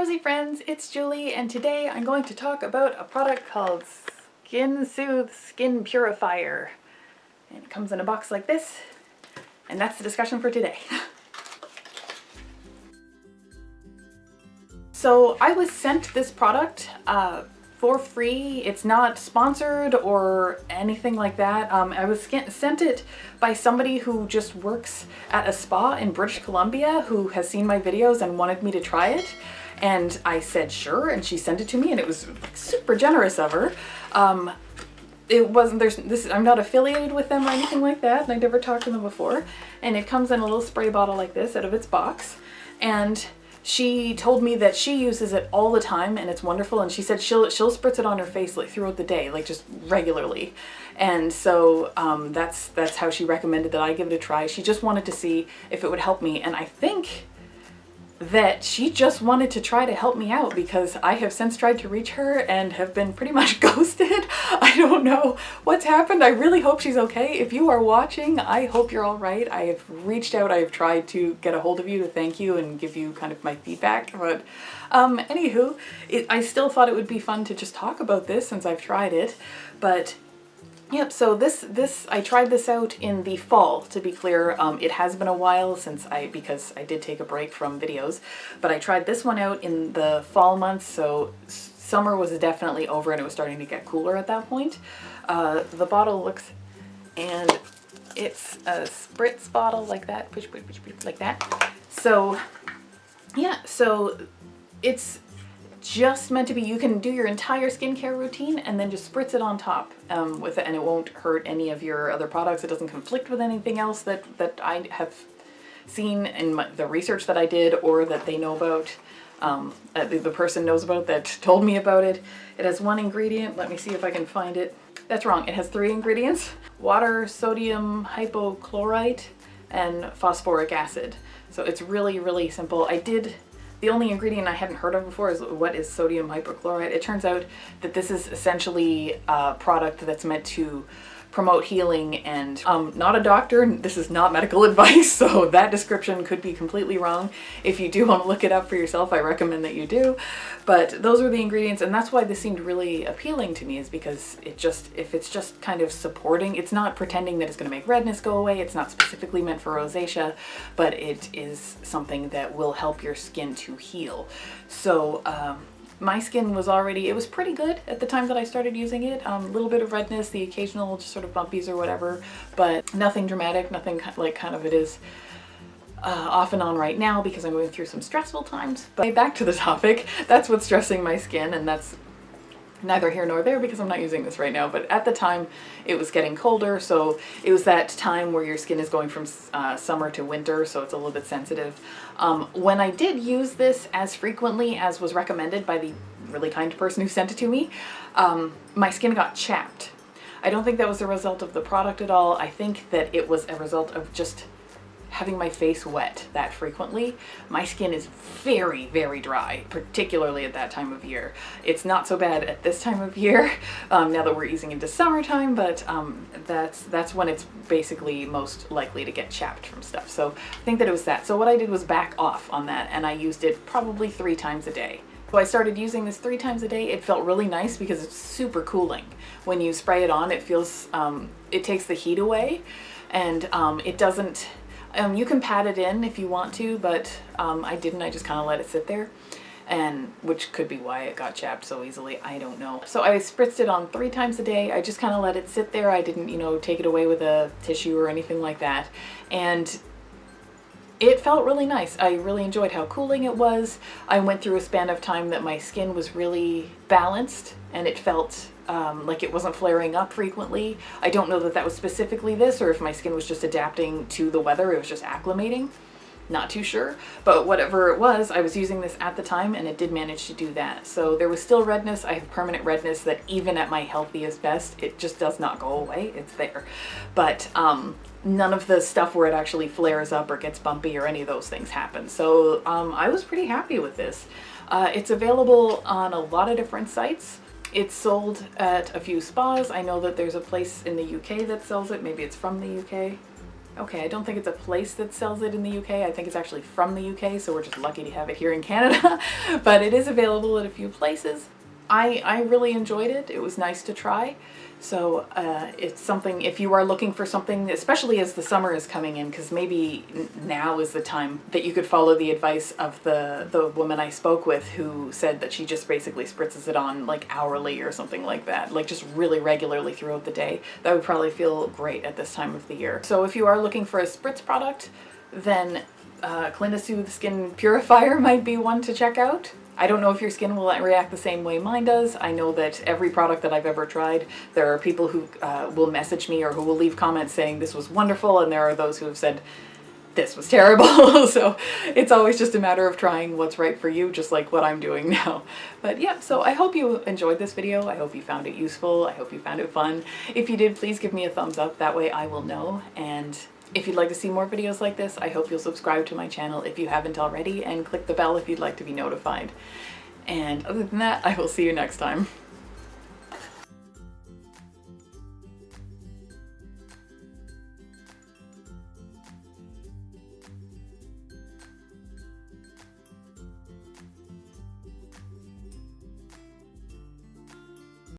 Rosy friends, it's Julie, and today I'm going to talk about a product called Clinisoothe Skin Purifier. And it comes in a box like this, and that's the discussion for today. So I was sent this product for free. It's not sponsored or anything like that. I was sent it by somebody who just works at a spa in British Columbia who has seen my videos and wanted me to try it. And I said sure, and she sent it to me, and it was super generous of her. It wasn't, I'm not affiliated with them or anything like that, and I never talked to them before. And it comes in a little spray bottle like this out of its box. And she told me that she uses it all the time and it's wonderful, and she said she'll spritz it on her face like throughout the day, like just regularly. And so that's how she recommended that I give it a try. She just wanted to see if it would help me, and I think that she just wanted to try to help me out because I have since tried to reach her and have been pretty much ghosted. I don't know what's happened. I really hope she's okay. If you are watching, I hope you're all right. I have reached out. I have tried to get a hold of you to thank you and give you kind of my feedback. But anywho, I still thought it would be fun to just talk about this since I've tried it. But yep, so I tried this out in the fall, to be clear. It has been a while because I did take a break from videos, but I tried this one out in the fall months, so summer was definitely over and it was starting to get cooler at that point. The bottle looks, and it's a spritz bottle like that, push, push, push, push, like that. So yeah, so it's just meant to be, you can do your entire skincare routine and then just spritz it on top with it, and it won't hurt any of your other products. It doesn't conflict with anything else that I have seen in the research that I did or that they know about, the person knows about that told me about it. It has one ingredient. Let me see if I can find it. That's wrong. It has 3 ingredients: water, sodium hypochlorite, and phosphoric acid. So it's really, really simple. The only ingredient I hadn't heard of before is what is sodium hypochlorite. It turns out that this is essentially a product that's meant to promote healing, and not a doctor, this is not medical advice, so that description could be completely wrong. If you do want to look it up for yourself, I recommend that you do. But those are the ingredients, and that's why this seemed really appealing to me, is because if it's just kind of supporting, it's not pretending that it's going to make redness go away, it's not specifically meant for rosacea, but it is something that will help your skin to heal. So my skin was it was pretty good at the time that I started using it. A little bit of redness, the occasional just sort of bumpies or whatever, but nothing dramatic, nothing like kind of it is off and on right now because I'm going through some stressful times. But back to the topic, that's what's stressing my skin, and that's neither here nor there because I'm not using this right now. But at the time it was getting colder, so it was that time where your skin is going from summer to winter, so it's a little bit sensitive. When I did use this as frequently as was recommended by the really kind person who sent it to me, my skin got chapped. I don't think that was the result of the product at all. I think that it was a result of just having my face wet that frequently. My skin is very, very dry, particularly at that time of year. It's not so bad at this time of year, now that we're easing into summertime, but that's when it's basically most likely to get chapped from stuff. So I think that it was that. So what I did was back off on that, and I used it probably 3 times a day. So I started using this 3 times a day. It felt really nice because it's super cooling. When you spray it on, it feels, it takes the heat away, and it doesn't, you can pat it in if you want to, but I didn't. I just kind of let it sit there, and which could be why it got chapped so easily. I don't know. So I spritzed it on 3 times a day. I just kind of let it sit there. I didn't, take it away with a tissue or anything like that. And it felt really nice. I really enjoyed how cooling it was. I went through a span of time that my skin was really balanced, and it felt like it wasn't flaring up frequently. I don't know that that was specifically this, or if my skin was just adapting to the weather, it was just acclimating. Not too sure, but whatever it was, I was using this at the time and it did manage to do that. So there was still redness. I have permanent redness that even at my healthiest best, it just does not go away. It's there. But none of the stuff where it actually flares up or gets bumpy or any of those things happen. So I was pretty happy with this. It's available on a lot of different sites. It's sold at a few spas. I know that there's a place in the UK that sells it. Maybe it's from the UK. Okay, I don't think it's a place that sells it in the UK. I think it's actually from the UK, so we're just lucky to have it here in Canada. But it is available at a few places. I really enjoyed it. It was nice to try. So it's something, if you are looking for something, especially as the summer is coming in, because maybe now is the time that you could follow the advice of the woman I spoke with, who said that she just basically spritzes it on like hourly or something like that, like just really regularly throughout the day. That would probably feel great at this time of the year. So if you are looking for a spritz product, then Clinisoothe Skin Purifier might be one to check out. I don't know if your skin will react the same way mine does. I know that every product that I've ever tried, there are people who will message me or who will leave comments saying this was wonderful, and there are those who have said this was terrible. So it's always just a matter of trying what's right for you, just like what I'm doing now. But yeah, so I hope you enjoyed this video. I hope you found it useful. I hope you found it fun. If you did, please give me a thumbs up. That way I will know. And if you'd like to see more videos like this, I hope you'll subscribe to my channel if you haven't already, and click the bell if you'd like to be notified. And other than that, I will see you next time.